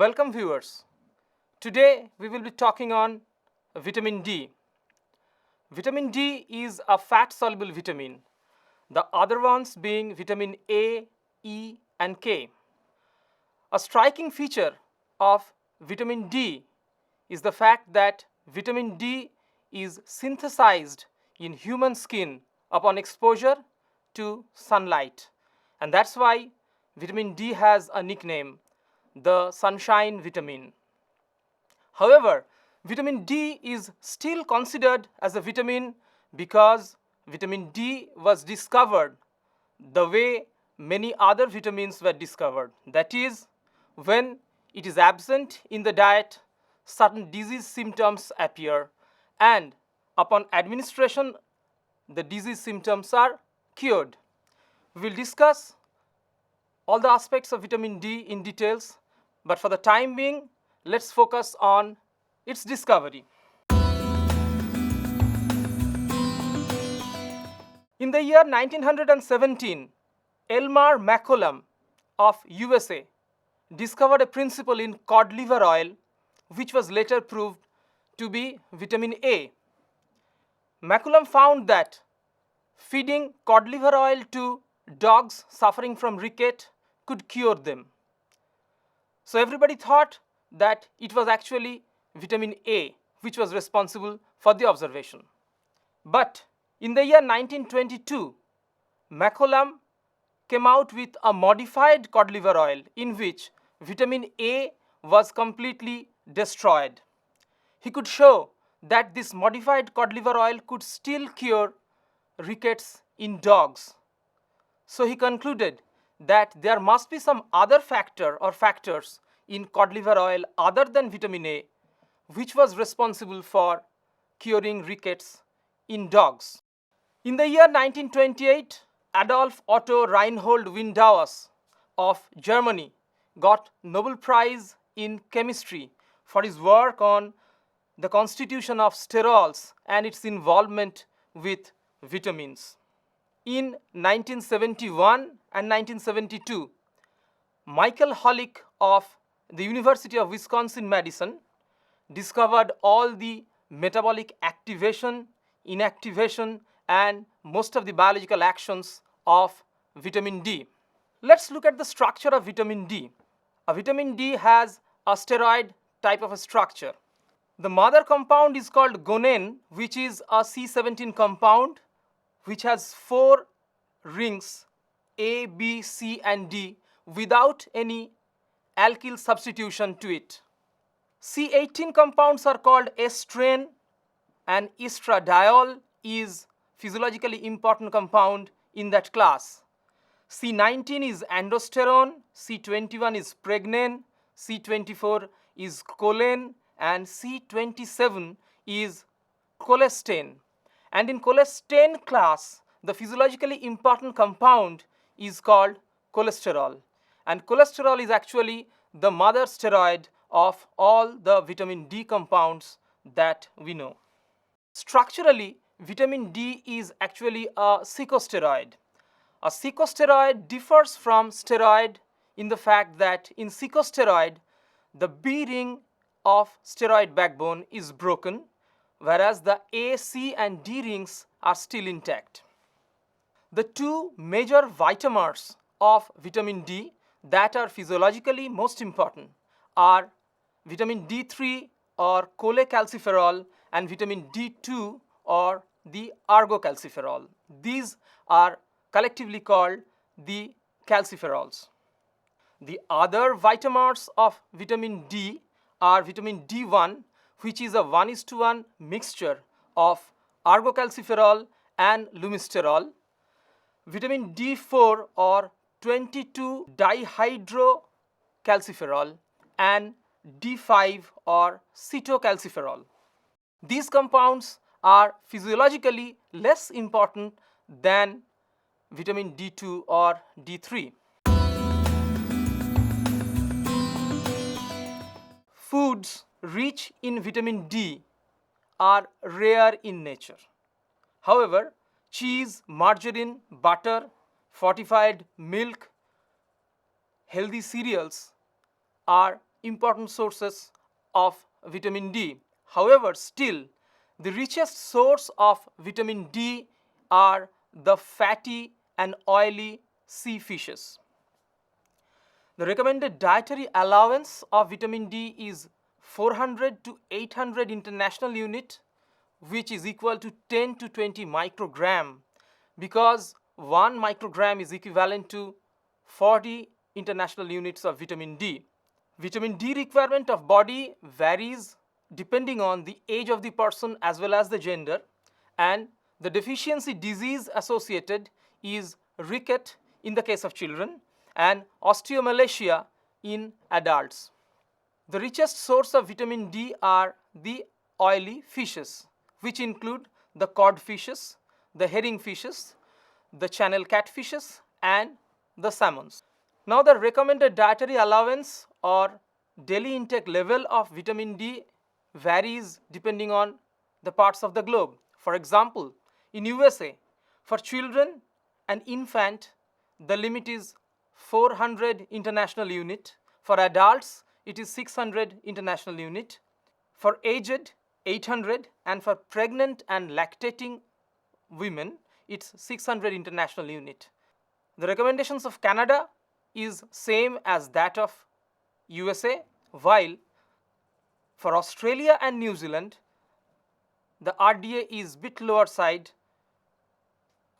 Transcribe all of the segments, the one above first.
Welcome viewers. Today we will be talking on vitamin D. Vitamin D is a fat soluble vitamin, the other ones being vitamin A, E and K. A striking feature of vitamin D is the fact that vitamin D is synthesized in human skin upon exposure to sunlight, and that's why vitamin D has a nickname, the sunshine vitamin. However, vitamin D is still considered as a vitamin because vitamin D was discovered the way many other vitamins were discovered. That is, when it is absent in the diet, certain disease symptoms appear, and upon administration, the disease symptoms are cured. We will discuss all the aspects of vitamin D in details, but for the time being, let's focus on its discovery. In the year 1917, Elmer McCollum of USA discovered a principle in cod liver oil which was later proved to be vitamin A. McCollum found that feeding cod liver oil to dogs suffering from ricket could cure them. So everybody thought that it was actually vitamin A which was responsible for the observation. But in the year 1922, McCollum came out with a modified cod liver oil in which vitamin A was completely destroyed. He could show that this modified cod liver oil could still cure rickets in dogs. So he concluded that there must be some other factor or factors in cod liver oil other than vitamin A which was responsible for curing rickets in dogs. In the year 1928, Adolf Otto Reinhold Windaus of Germany got Nobel Prize in Chemistry for his work on the constitution of sterols and its involvement with vitamins. In 1971 and 1972, Michael Holick of the University of Wisconsin-Madison discovered all the metabolic activation, inactivation, and most of the biological actions of vitamin D. Let's look at the structure of vitamin D. A vitamin D has a steroid type of a structure. The mother compound is called guanine, which is a C17 compound which has 4 rings A, B, C and D without any alkyl substitution to it. C18 compounds are called estrane, and estradiol is physiologically important compound in that class. C19 is aldosterone, C21 is pregnane, C24 is choline, and C27 is cholesterol. And in cholesterol class, the physiologically important compound is called cholesterol. And cholesterol is actually the mother steroid of all the vitamin D compounds that we know. Structurally, vitamin D is actually a corticosteroid. A corticosteroid differs from steroid in the fact that in corticosteroid, the B ring of steroid backbone is broken, whereas the A, C and D rings are still intact. The two major vitamins of vitamin D that are physiologically most important are vitamin D3 or cholecalciferol and vitamin D2 or the argocalciferol. These are collectively called the calciferols. The other vitamins of vitamin D are vitamin D1, which is a 1:1 mixture of argocalciferol and lumisterol, vitamin D4 or 22-dihydrocalciferol, and D5 or cetocalciferol. These compounds are physiologically less important than vitamin D2 or D3. Foods rich in vitamin D are rare in nature. However, cheese, margarine, butter, fortified milk, healthy cereals are important sources of vitamin D. However, still the richest source of vitamin D are the fatty and oily sea fishes. The recommended dietary allowance of vitamin D is 400 to 800 international unit, which is equal to 10 to 20 microgram, because 1 microgram is equivalent to 40 international units of vitamin D. Vitamin D requirement of body varies depending on the age of the person as well as the gender, and the deficiency disease associated is ricket in the case of children and osteomalacia in adults. The richest source of vitamin D are the oily fishes, which include the cod fishes, the herring fishes, the channel catfishes, and the salmons. Now, the recommended dietary allowance or daily intake level of vitamin D varies depending on the parts of the globe. For example, in USA, for children and infant, the limit is 400 international unit. For adults, it is 600 international unit. For aged, 800, and for pregnant and lactating women, it's 600 international unit. The recommendations of Canada is same as that of USA, while for Australia and New Zealand, the RDA is bit lower side,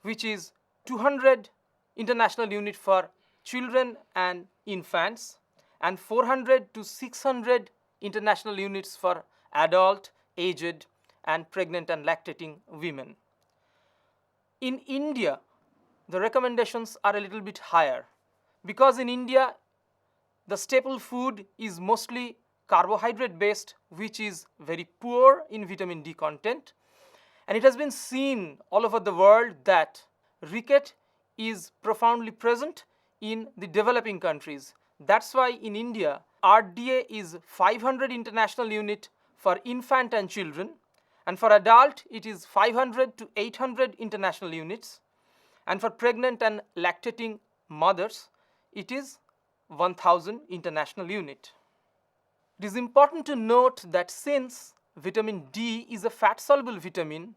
which is 200 international unit for children and infants and 400 to 600 international units for adult, aged, and pregnant and lactating women. In India, the recommendations are a little bit higher because in India, the staple food is mostly carbohydrate based, which is very poor in vitamin D content, and it has been seen all over the world that ricket is profoundly present in the developing countries. That's why in India, RDA is 500 international unit for infant and children, and for adult it is 500 to 800 international units, and for pregnant and lactating mothers it is 1000 international unit. It is important to note that since vitamin D is a fat soluble vitamin,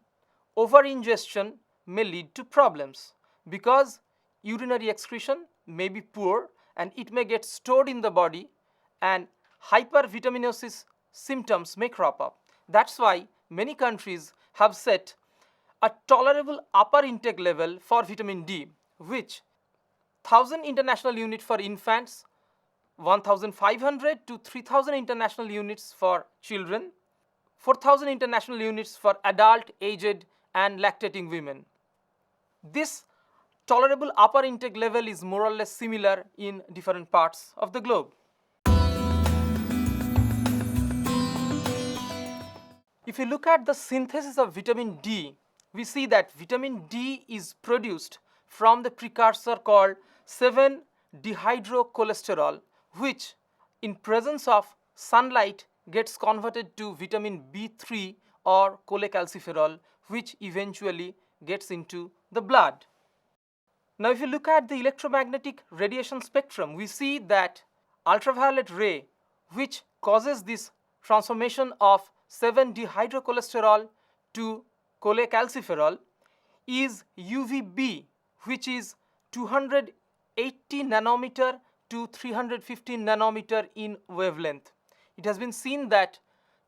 over-ingestion may lead to problems because urinary excretion may be poor and it may get stored in the body and hypervitaminosis symptoms may crop up. That's why many countries have set a tolerable upper intake level for vitamin D, which 1000 international unit for infants, 1500 to 3000 international units for children, 4000 international units for adult, aged, and lactating women. This tolerable upper intake level is more or less similar in different parts of the globe. If you look at the synthesis of vitamin D, we see that vitamin D is produced from the precursor called 7-dehydrocholesterol, which in presence of sunlight gets converted to vitamin B3 or cholecalciferol, which eventually gets into the blood. Now, if you look at the electromagnetic radiation spectrum, we see that ultraviolet ray, which causes this transformation of 7-dehydrocholesterol to cholecalciferol, is UVB, which is 280 nanometer to 315 nanometer in wavelength. It has been seen that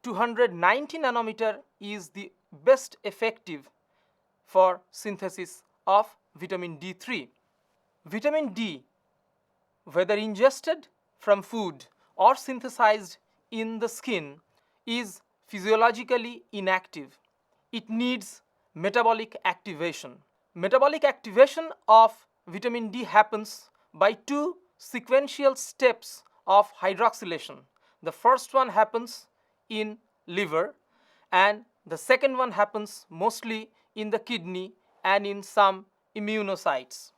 290 nanometer is the best effective for synthesis of vitamin D3. Vitamin D, whether ingested from food or synthesized in the skin, is physiologically inactive. It needs metabolic activation. Metabolic activation of vitamin D happens by two sequential steps of hydroxylation. The first one happens in liver and the second one happens mostly in the kidney and in some immunocytes.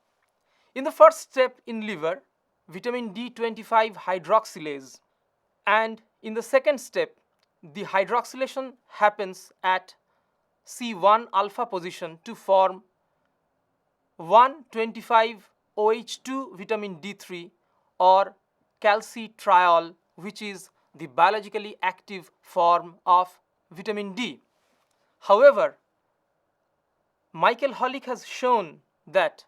In the first step in liver, vitamin D25 hydroxylase, and in the second step, the hydroxylation happens at C1 alpha position to form 1,25-OH2 vitamin D3 or calcitriol which is the biologically active form of vitamin D. However, Michael Holick has shown that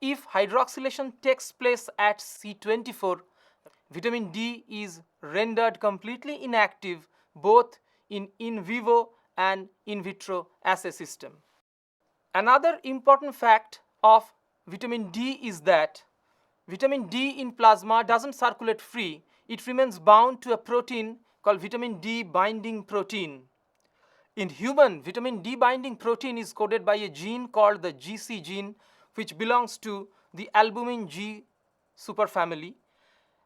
if hydroxylation takes place at C24, vitamin D is rendered completely inactive both in vivo and in vitro assay system. Another important fact of vitamin D is that vitamin D in plasma doesn't circulate free. It remains bound to a protein called vitamin D binding protein. In human, vitamin D binding protein is coded by a gene called the GC gene, which belongs to the albumin G superfamily,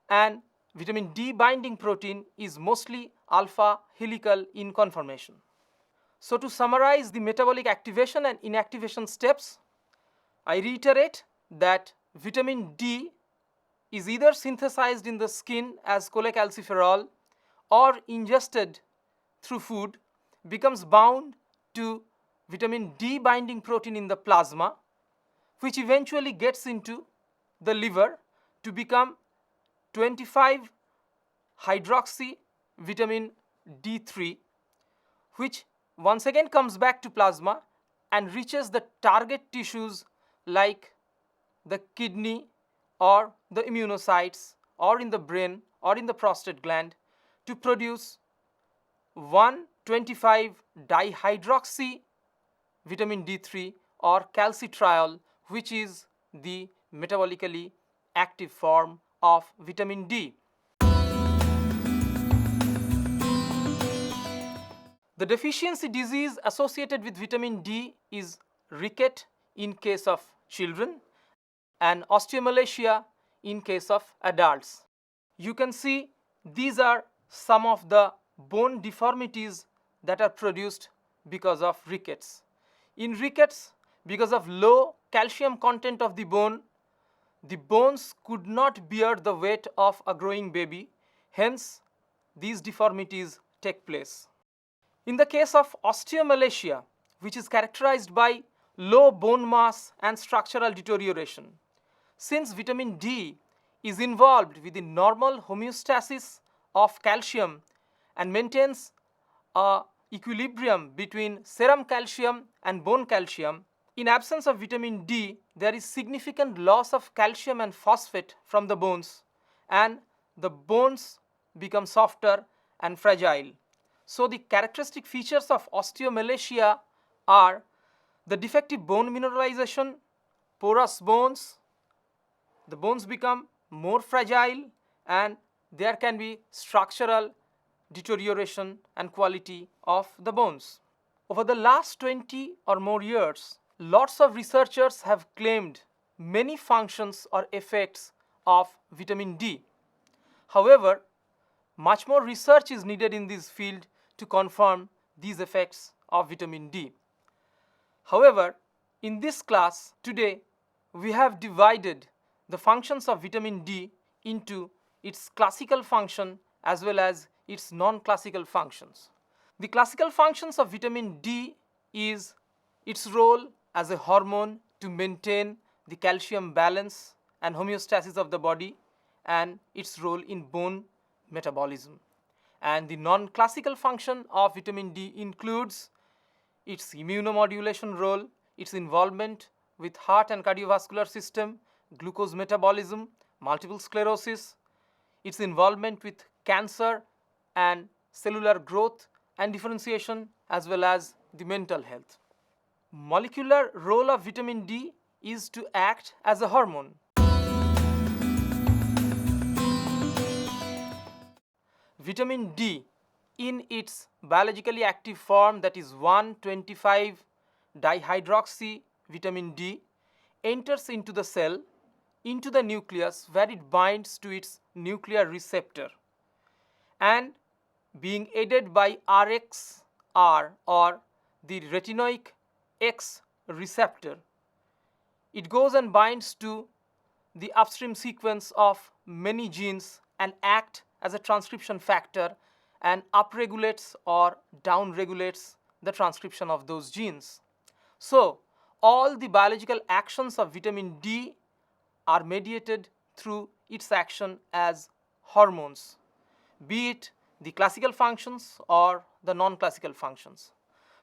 and vitamin D binding protein is mostly alpha helical in conformation. So to summarize the metabolic activation and inactivation steps, I reiterate that vitamin D is either synthesized in the skin as cholecalciferol or ingested through food, becomes bound to vitamin D binding protein in the plasma, which eventually gets into the liver to become 25 hydroxy vitamin D3, which once again comes back to plasma and reaches the target tissues like the kidney or the immunocytes or in the brain or in the prostate gland to produce 1,25 dihydroxy vitamin D3 or calcitriol, which is the metabolically active form of vitamin D. The deficiency disease associated with vitamin D is ricket in case of children and osteomalacia in case of adults. You can see these are some of the bone deformities that are produced because of rickets. In rickets, because of low calcium content of the bones could not bear the weight of a growing baby. Hence, these deformities take place. In the case of osteomalacia, which is characterized by low bone mass and structural deterioration, since vitamin D is involved with the normal homeostasis of calcium and maintains a equilibrium between serum calcium and bone calcium, in absence of vitamin D, there is significant loss of calcium and phosphate from the bones, and the bones become softer and fragile. So the characteristic features of osteomalacia are the defective bone mineralization, porous bones, the bones become more fragile, and there can be structural deterioration and quality of the bones. Over the last 20 or more years, lots of researchers have claimed many functions or effects of vitamin D. However, much more research is needed in this field to confirm these effects of vitamin D. However, in this class today, we have divided the functions of vitamin D into its classical function as well as its non-classical functions. The classical functions of vitamin D is its role as a hormone to maintain the calcium balance and homeostasis of the body and its role in bone metabolism. And the non-classical function of vitamin D includes its immunomodulation role, its involvement with heart and cardiovascular system, glucose metabolism, multiple sclerosis, its involvement with cancer and cellular growth and differentiation, as well as the mental health. Molecular role of vitamin D is to act as a hormone. Vitamin D in its biologically active form, that is 1,25 dihydroxy vitamin D, enters into the cell, into the nucleus, where it binds to its nuclear receptor, and being aided by RXR or the retinoic X receptor, it goes and binds to the upstream sequence of many genes and act as a transcription factor and upregulates or downregulates the transcription of those genes. So all the biological actions of vitamin D are mediated through its action as hormones. be it the classical functions or the non-classical functions.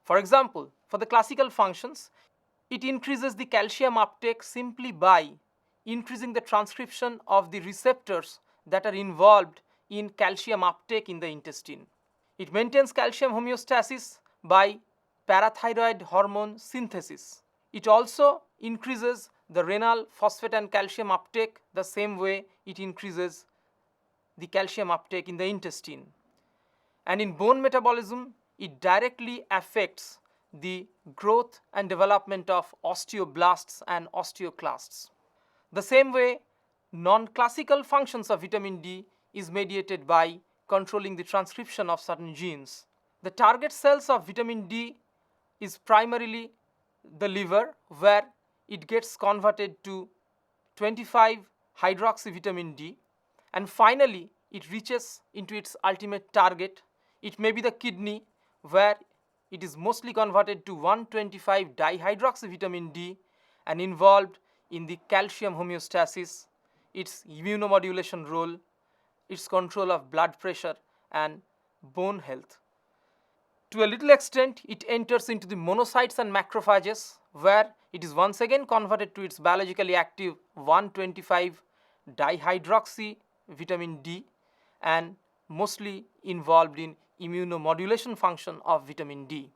For example, for the classical functions, it increases the calcium uptake simply by increasing the transcription of the receptors that are involved in calcium uptake in the intestine. It maintains calcium homeostasis by parathyroid hormone synthesis. It also increases the renal phosphate and calcium uptake the same way it increases the calcium uptake in the intestine. And in bone metabolism, it directly affects the growth and development of osteoblasts and osteoclasts. The same way, non-classical functions of vitamin D is mediated by controlling the transcription of certain genes. The target cells of vitamin D is primarily the liver, where it gets converted to 25-hydroxyvitamin D, and finally it reaches into its ultimate target. It may be the kidney, where it is mostly converted to 125-dihydroxyvitamin D and involved in the calcium homeostasis, its immunomodulation role, its control of blood pressure and bone health. To a little extent, it enters into the monocytes and macrophages, where it is once again converted to its biologically active 125-dihydroxyvitamin D and mostly involved in immunomodulation function of vitamin D.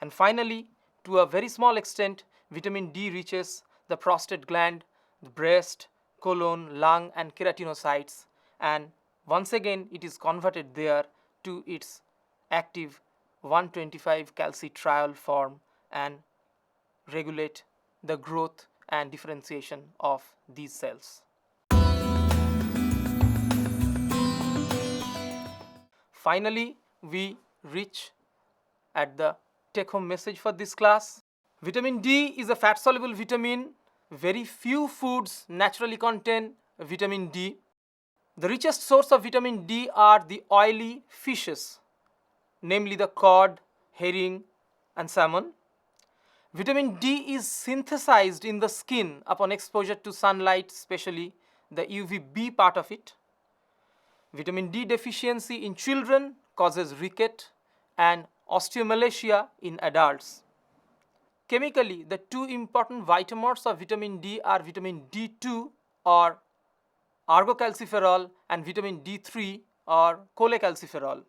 And finally, to a very small extent, vitamin D reaches the prostate gland, the breast, colon, lung and keratinocytes, and once again it is converted there to its active 125 calcitriol form and regulate the growth and differentiation of these cells. Finally, we reach at the take-home message for this class. Vitamin D is a fat-soluble vitamin. Very few foods naturally contain vitamin D. The richest source of vitamin D are the oily fishes, namely the cod, herring, and salmon. Vitamin D is synthesized in the skin upon exposure to sunlight, especially the UVB part of it. Vitamin D deficiency in children causes ricket and osteomalacia in adults. Chemically, the two important vitamins of vitamin D are vitamin D2 or argocalciferol and vitamin D3 or cholecalciferol.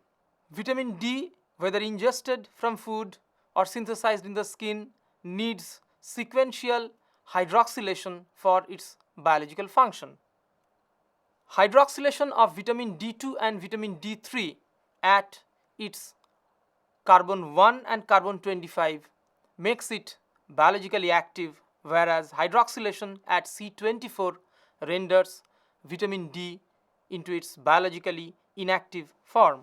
Vitamin D, whether ingested from food or synthesized in the skin, needs sequential hydroxylation for its biological function. Hydroxylation of vitamin D2 and vitamin D3 at its carbon 1 and carbon 25 makes it biologically active, whereas hydroxylation at C24 renders vitamin D into its biologically inactive form.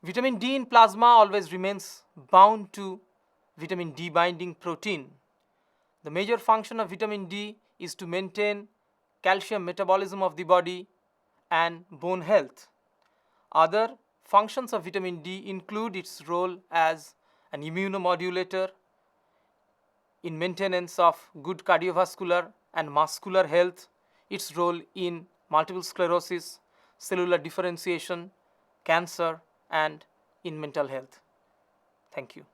Vitamin D in plasma always remains bound to vitamin D binding protein. The major function of vitamin D is to maintain calcium metabolism of the body and bone health. Other functions of vitamin D include its role as an immunomodulator in maintenance of good cardiovascular and muscular health, its role in multiple sclerosis, cellular differentiation, cancer, and in mental health. Thank you.